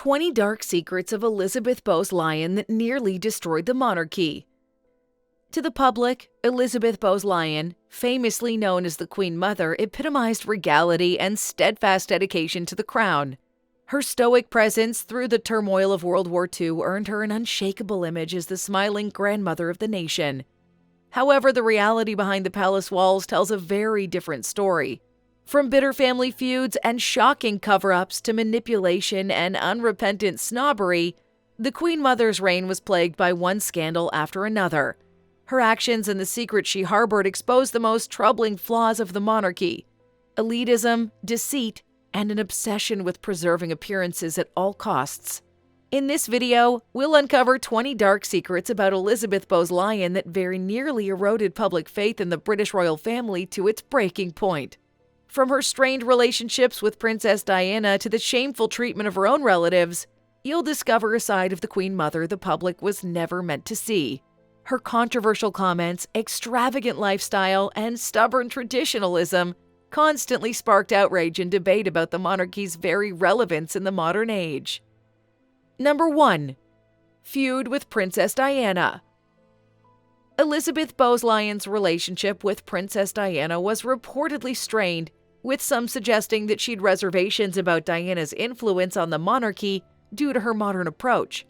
20 Dark Secrets of Elizabeth Bowes-Lyon that nearly destroyed the monarchy. To the public, Elizabeth Bowes-Lyon, famously known as the Queen Mother, epitomized regality and steadfast dedication to the crown. Her stoic presence through the turmoil of World War II earned her an unshakable image as the smiling grandmother of the nation. However, the reality behind the palace walls tells a very different story. From bitter family feuds and shocking cover-ups to manipulation and unrepentant snobbery, the Queen Mother's reign was plagued by one scandal after another. Her actions and the secrets she harbored exposed the most troubling flaws of the monarchy: elitism, deceit, and an obsession with preserving appearances at all costs. In this video, we'll uncover 20 dark secrets about Elizabeth Bowes-Lyon that very nearly eroded public faith in the British royal family to its breaking point. From her strained relationships with Princess Diana to the shameful treatment of her own relatives, you'll discover a side of the Queen Mother the public was never meant to see. Her controversial comments, extravagant lifestyle, and stubborn traditionalism constantly sparked outrage and debate about the monarchy's very relevance in the modern age. Number 1. Feud with Princess Diana. Elizabeth Bowes-Lyon's relationship with Princess Diana was reportedly strained, with some suggesting that she'd reservations about Diana's influence on the monarchy due to her modern approach.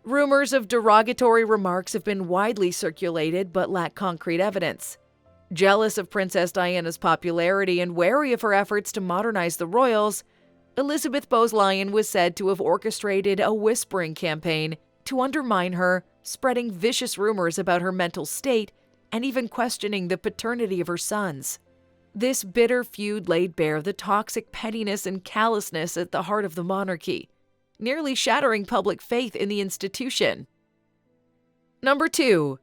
Rumors of derogatory remarks have been widely circulated but lack concrete evidence. Jealous of Princess Diana's popularity and wary of her efforts to modernize the royals, Elizabeth Bowes-Lyon was said to have orchestrated a whispering campaign to undermine her, spreading vicious rumors about her mental state and even questioning the paternity of her sons. This bitter feud laid bare the toxic pettiness and callousness at the heart of the monarchy, nearly shattering public faith in the institution. Number 2.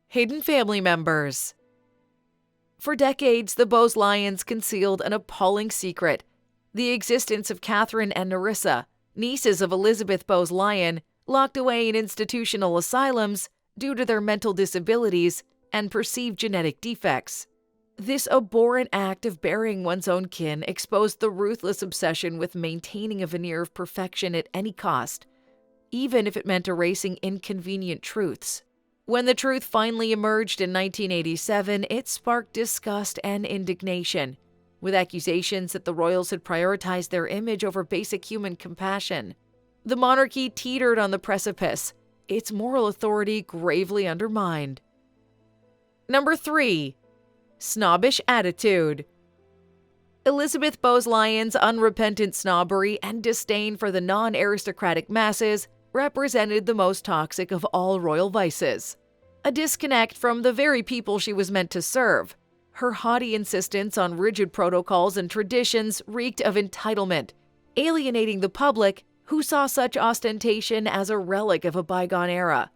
Hidden family members. For decades, the Bowes-Lyons concealed an appalling secret: the existence of Catherine and Nerissa, nieces of Elizabeth Bowes-Lyon, locked away in institutional asylums due to their mental disabilities and perceived genetic defects. This abhorrent act of burying one's own kin exposed the ruthless obsession with maintaining a veneer of perfection at any cost, even if it meant erasing inconvenient truths. When the truth finally emerged in 1987, it sparked disgust and indignation, with accusations that the royals had prioritized their image over basic human compassion. The monarchy teetered on the precipice, its moral authority gravely undermined. Number 3. Snobbish attitude. Elizabeth Bowes-Lyon's unrepentant snobbery and disdain for the non-aristocratic masses represented the most toxic of all royal vices. A disconnect from the very people she was meant to serve. Her haughty insistence on rigid protocols and traditions reeked of entitlement, alienating the public, who saw such ostentation as a relic of a bygone era.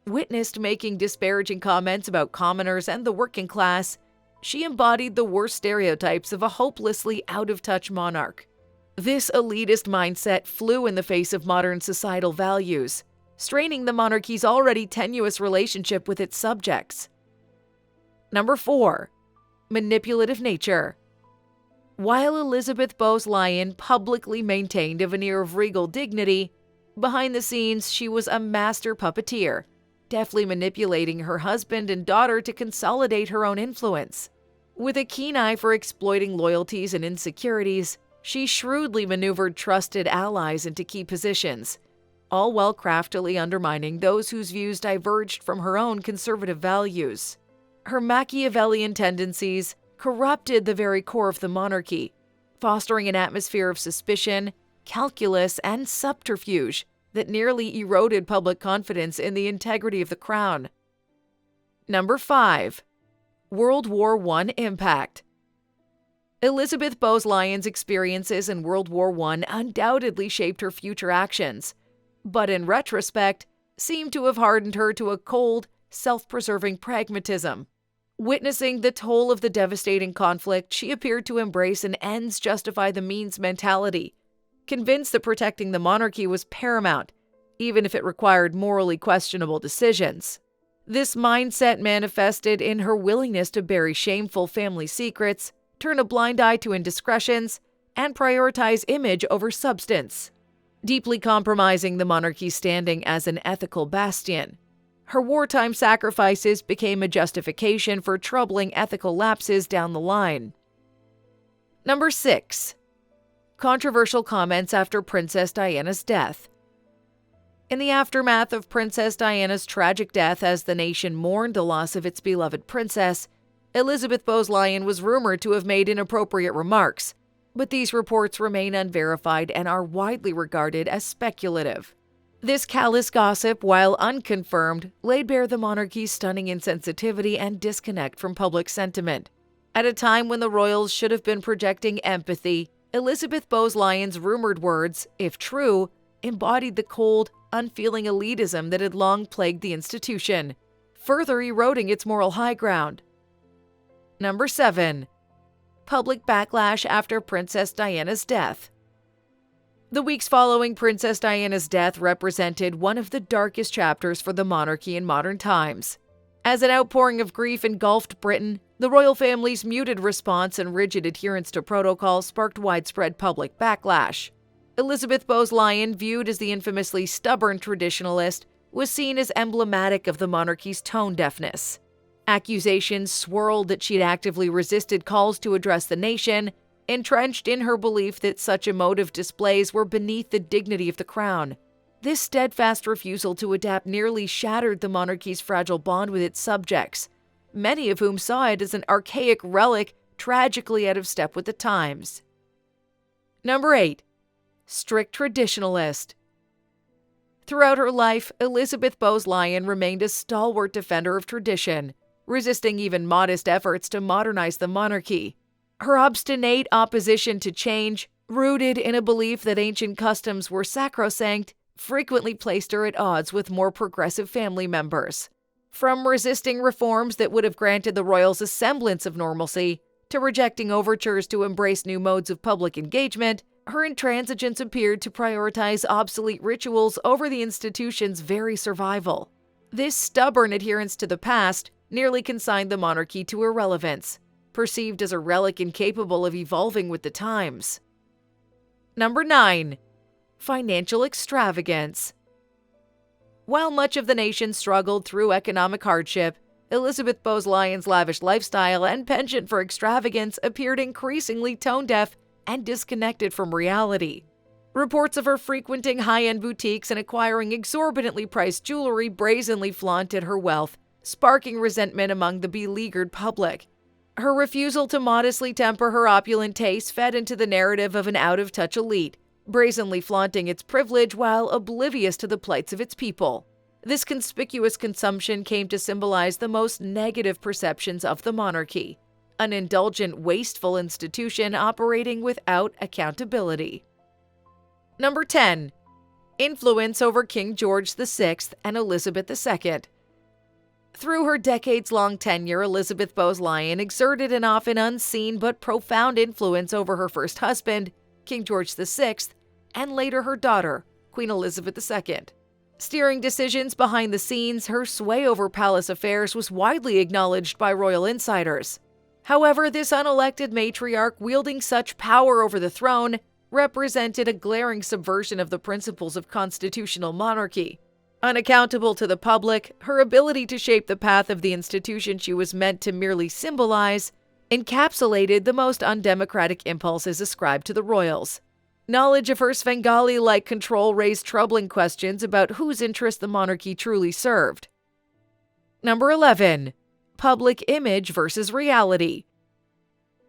Witnessed making disparaging comments about commoners and the working class, she embodied the worst stereotypes of a hopelessly out-of-touch monarch. This elitist mindset flew in the face of modern societal values, straining the monarchy's already tenuous relationship with its subjects. Number 4. Manipulative nature. While Elizabeth Bowes-Lyon publicly maintained a veneer of regal dignity, behind the scenes she was a master puppeteer, deftly manipulating her husband and daughter to consolidate her own influence. With a keen eye for exploiting loyalties and insecurities, she shrewdly maneuvered trusted allies into key positions, all while craftily undermining those whose views diverged from her own conservative values. Her Machiavellian tendencies corrupted the very core of the monarchy, fostering an atmosphere of suspicion, calculus, and subterfuge that nearly eroded public confidence in the integrity of the crown. Number 5. World War I impact. Elizabeth Bowes-Lyon's experiences in World War I undoubtedly shaped her future actions, but in retrospect, seem to have hardened her to a cold, self-preserving pragmatism. Witnessing the toll of the devastating conflict, she appeared to embrace an ends justify the means mentality, convinced that protecting the monarchy was paramount, even if it required morally questionable decisions. This mindset manifested in her willingness to bury shameful family secrets, turn a blind eye to indiscretions, and prioritize image over substance. deeply compromising the monarchy's standing as an ethical bastion. Her wartime sacrifices became a justification for troubling ethical lapses down the line. Number 6. Controversial comments after Princess Diana's death. In the aftermath of Princess Diana's tragic death, as the nation mourned the loss of its beloved princess, Elizabeth Bowes-Lyon was rumored to have made inappropriate remarks, but these reports remain unverified and are widely regarded as speculative. This callous gossip, while unconfirmed, laid bare the monarchy's stunning insensitivity and disconnect from public sentiment. At a time when the royals should have been projecting empathy, Elizabeth Bowes-Lyon's rumored words, if true, embodied the cold, unfeeling elitism that had long plagued the institution, further eroding its moral high ground. Number 7. Public backlash after Princess Diana's death. The weeks following Princess Diana's death represented one of the darkest chapters for the monarchy in modern times. As an outpouring of grief engulfed Britain, the royal family's muted response and rigid adherence to protocol sparked widespread public backlash. Elizabeth Bowes-Lyon, viewed as the infamously stubborn traditionalist, was seen as emblematic of the monarchy's tone deafness. Accusations swirled that she'd actively resisted calls to address the nation, entrenched in her belief that such emotive displays were beneath the dignity of the crown. This steadfast refusal to adapt nearly shattered the monarchy's fragile bond with its subjects, many of whom saw it as an archaic relic tragically out of step with the times. Number 8. Strict traditionalist. Throughout her life, Elizabeth Bowes-Lyon remained a stalwart defender of tradition, resisting even modest efforts to modernize the monarchy. Her obstinate opposition to change, rooted in a belief that ancient customs were sacrosanct, frequently placed her at odds with more progressive family members. From resisting reforms that would have granted the royals a semblance of normalcy, to rejecting overtures to embrace new modes of public engagement, her intransigence appeared to prioritize obsolete rituals over the institution's very survival. This stubborn adherence to the past nearly consigned the monarchy to irrelevance, perceived as a relic incapable of evolving with the times. Number 9. Financial extravagance. While much of the nation struggled through economic hardship, Elizabeth Bowes-Lyon's lavish lifestyle and penchant for extravagance appeared increasingly tone-deaf and disconnected from reality. Reports of her frequenting high-end boutiques and acquiring exorbitantly priced jewelry brazenly flaunted her wealth, sparking resentment among the beleaguered public. Her refusal to modestly temper her opulent taste fed into the narrative of an out-of-touch elite, brazenly flaunting its privilege while oblivious to the plights of its people. This conspicuous consumption came to symbolize the most negative perceptions of the monarchy, an indulgent, wasteful institution operating without accountability. Number 10. Influence over King George VI and Elizabeth II. Through her decades-long tenure, Elizabeth Bowes-Lyon exerted an often unseen but profound influence over her first husband, King George VI, and later her daughter, Queen Elizabeth II. Steering decisions behind the scenes, her sway over palace affairs was widely acknowledged by royal insiders. However, this unelected matriarch wielding such power over the throne represented a glaring subversion of the principles of constitutional monarchy. Unaccountable to the public, her ability to shape the path of the institution she was meant to merely symbolize encapsulated the most undemocratic impulses ascribed to the royals. Knowledge of her Svengali-like control raised troubling questions about whose interest the monarchy truly served. Number 11. Public image versus reality.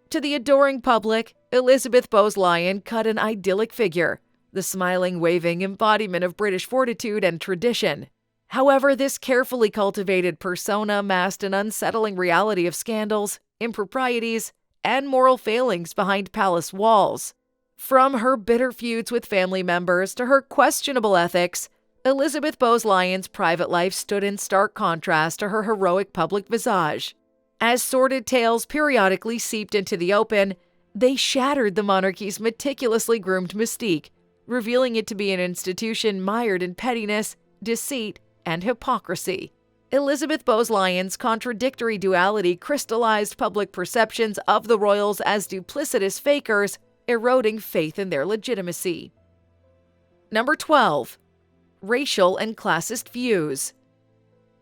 To the adoring public, Elizabeth Bowes-Lyon cut an idyllic figure, the smiling, waving embodiment of British fortitude and tradition. However, this carefully cultivated persona masked an unsettling reality of scandals, improprieties, and moral failings behind palace walls. From her bitter feuds with family members to her questionable ethics, Elizabeth Bowes-Lyon's private life stood in stark contrast to her heroic public visage. As sordid tales periodically seeped into the open, they shattered the monarchy's meticulously groomed mystique, revealing it to be an institution mired in pettiness, deceit, and hypocrisy. Elizabeth Bowes-Lyon's contradictory duality crystallized public perceptions of the royals as duplicitous fakers, eroding faith in their legitimacy. Number 12. Racial and classist views.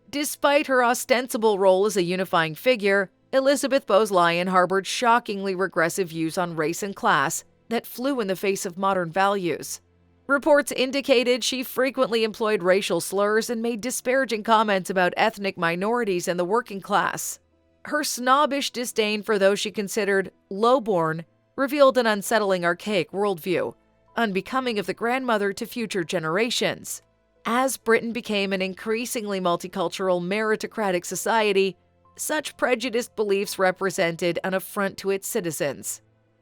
Despite her ostensible role as a unifying figure, Elizabeth Bowes-Lyon harbored shockingly regressive views on race and class that flew in the face of modern values. Reports indicated she frequently employed racial slurs and made disparaging comments about ethnic minorities and the working class. Her snobbish disdain for those she considered lowborn revealed an unsettling archaic worldview, unbecoming of the grandmother to future generations. As Britain became an increasingly multicultural, meritocratic society, such prejudiced beliefs represented an affront to its citizens.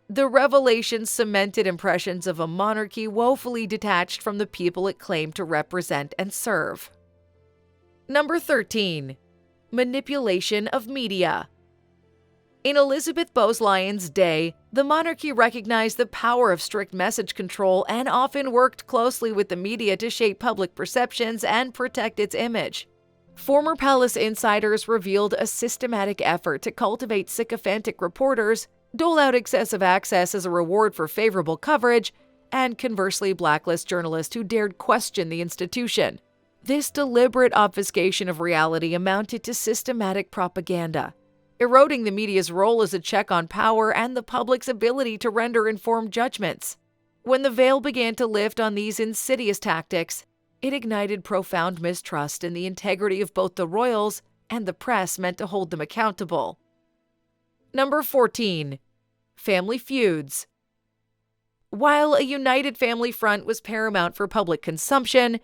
The revelations cemented impressions of a monarchy woefully detached from the people it claimed to represent and serve. Number 13. Manipulation of media. In Elizabeth Bowes-Lyon's day, the monarchy recognized the power of strict message control and often worked closely with the media to shape public perceptions and protect its image. Former palace insiders revealed a systematic effort to cultivate sycophantic reporters, dole out excessive access as a reward for favorable coverage, and conversely blacklist journalists who dared question the institution. This deliberate obfuscation of reality amounted to systematic propaganda, eroding the media's role as a check on power and the public's ability to render informed judgments. When the veil began to lift on these insidious tactics, it ignited profound mistrust in the integrity of both the royals and the press meant to hold them accountable. Number 14. Family feuds. While a united family front was paramount for public consumption,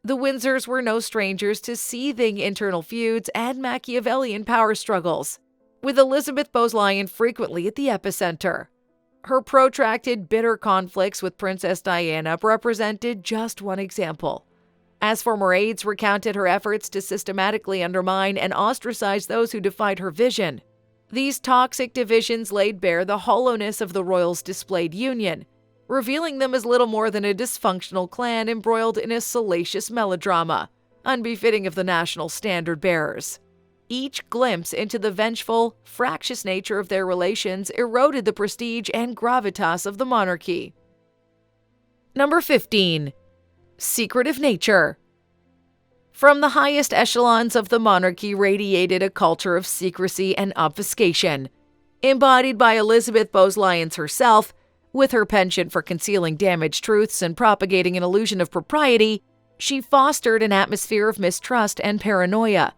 the Windsors were no strangers to seething internal feuds and Machiavellian power struggles, with Elizabeth Bowes-Lyon frequently at the epicenter. Her protracted, bitter conflicts with Princess Diana represented just one example, as former aides recounted her efforts to systematically undermine and ostracize those who defied her vision. These toxic divisions laid bare the hollowness of the royals' displayed union, revealing them as little more than a dysfunctional clan embroiled in a salacious melodrama, unbefitting of the national standard-bearers. Each glimpse into the vengeful, fractious nature of their relations eroded the prestige and gravitas of the monarchy. Number 15. Secretive nature. From the highest echelons of the monarchy radiated a culture of secrecy and obfuscation, embodied by Elizabeth Bowes-Lyon herself. With her penchant for concealing damaged truths and propagating an illusion of propriety, she fostered an atmosphere of mistrust and paranoia,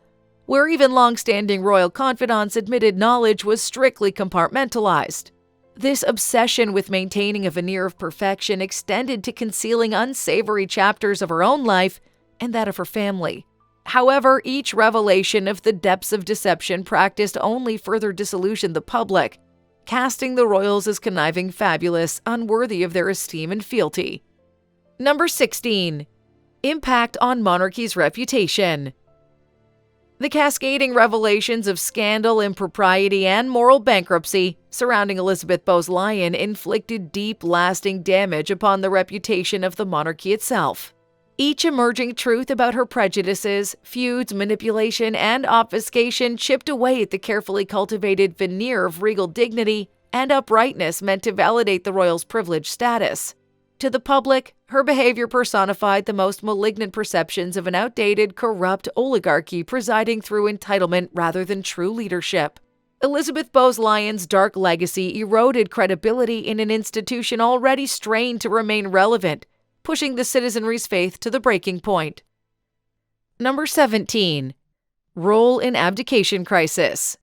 where even long-standing royal confidants admitted knowledge was strictly compartmentalized. This obsession with maintaining a veneer of perfection extended to concealing unsavory chapters of her own life and that of her family. However, each revelation of the depths of deception practiced only further disillusioned the public, casting the royals as conniving fabulous, unworthy of their esteem and fealty. Number 16. Impact on monarchy's reputation. The cascading revelations of scandal, impropriety, and moral bankruptcy surrounding Elizabeth Bowes-Lyon inflicted deep, lasting damage upon the reputation of the monarchy itself. Each emerging truth about her prejudices, feuds, manipulation, and obfuscation chipped away at the carefully cultivated veneer of regal dignity and uprightness meant to validate the royals' privileged status. To the public, her behavior personified the most malignant perceptions of an outdated, corrupt oligarchy presiding through entitlement rather than true leadership. Elizabeth Bowes-Lyon's dark legacy eroded credibility in an institution already strained to remain relevant, pushing the citizenry's faith to the breaking point. Number 17. Role in abdication crisis.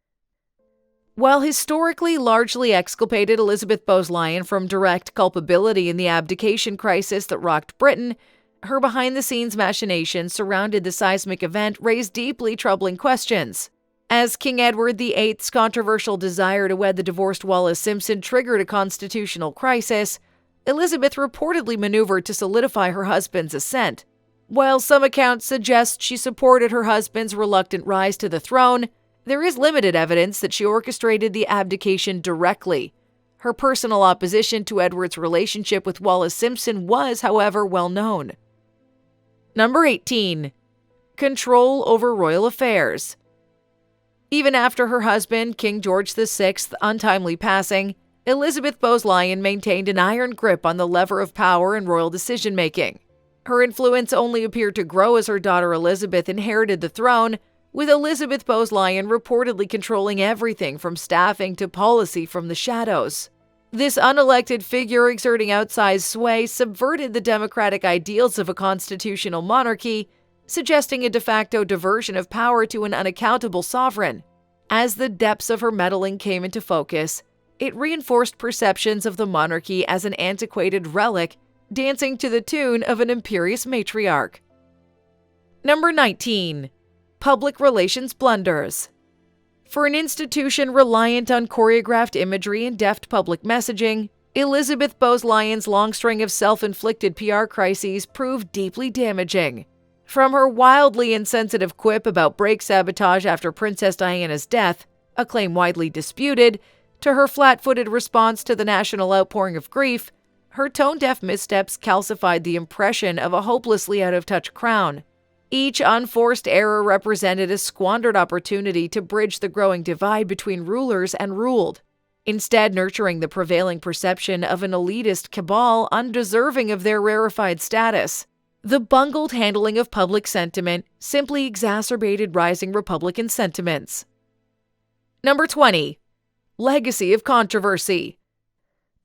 While historically largely exculpated Elizabeth Bowes-Lyon from direct culpability in the abdication crisis that rocked Britain, her behind-the-scenes machinations surrounding the seismic event raised deeply troubling questions. As King Edward VIII's controversial desire to wed the divorced Wallis Simpson triggered a constitutional crisis, Elizabeth reportedly maneuvered to solidify her husband's ascent. While some accounts suggest she supported her husband's reluctant rise to the throne, there is limited evidence that she orchestrated the abdication directly. Her personal opposition to Edward's relationship with Wallis Simpson was, however, well known. Number 18. Control over royal affairs. Even after her husband, King George VI's untimely passing, Elizabeth Bowes-Lyon maintained an iron grip on the lever of power and royal decision-making. Her influence only appeared to grow as her daughter Elizabeth inherited the throne, with Elizabeth Bowes-Lyon reportedly controlling everything from staffing to policy from the shadows. This unelected figure exerting outsized sway subverted the democratic ideals of a constitutional monarchy, suggesting a de facto diversion of power to an unaccountable sovereign. As the depths of her meddling came into focus, it reinforced perceptions of the monarchy as an antiquated relic, dancing to the tune of an imperious matriarch. Number 19. Public relations blunders. For an institution reliant on choreographed imagery and deft public messaging, Elizabeth Bowes-Lyon's long string of self-inflicted PR crises proved deeply damaging. From her wildly insensitive quip about brake sabotage after Princess Diana's death, a claim widely disputed, to her flat-footed response to the national outpouring of grief, her tone-deaf missteps calcified the impression of a hopelessly out-of-touch crown. Each unforced error represented a squandered opportunity to bridge the growing divide between rulers and ruled, instead nurturing the prevailing perception of an elitist cabal undeserving of their rarefied status. The bungled handling of public sentiment simply exacerbated rising Republican sentiments. Number 20. Legacy of controversy.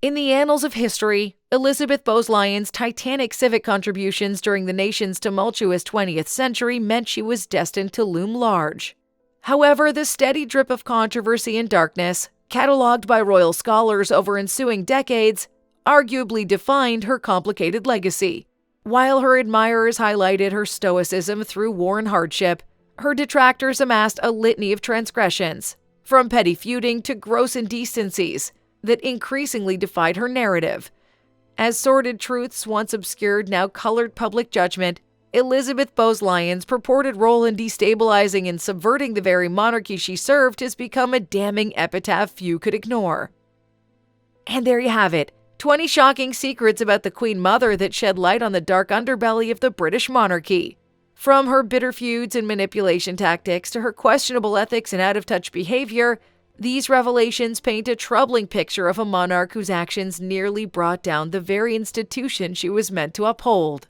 In the annals of history, Elizabeth Bowes-Lyon's titanic civic contributions during the nation's tumultuous 20th century meant she was destined to loom large. However, the steady drip of controversy and darkness, catalogued by royal scholars over ensuing decades, arguably defined her complicated legacy. While her admirers highlighted her stoicism through war and hardship, her detractors amassed a litany of transgressions, from petty feuding to gross indecencies, that increasingly defied her narrative. As sordid truths once obscured now colored public judgment, Elizabeth Bowes-Lyon's purported role in destabilizing and subverting the very monarchy she served has become a damning epitaph few could ignore. And there you have it, 20 shocking secrets about the Queen Mother that shed light on the dark underbelly of the British monarchy. From her bitter feuds and manipulation tactics to her questionable ethics and out-of-touch behavior, these revelations paint a troubling picture of a monarch whose actions nearly brought down the very institution she was meant to uphold.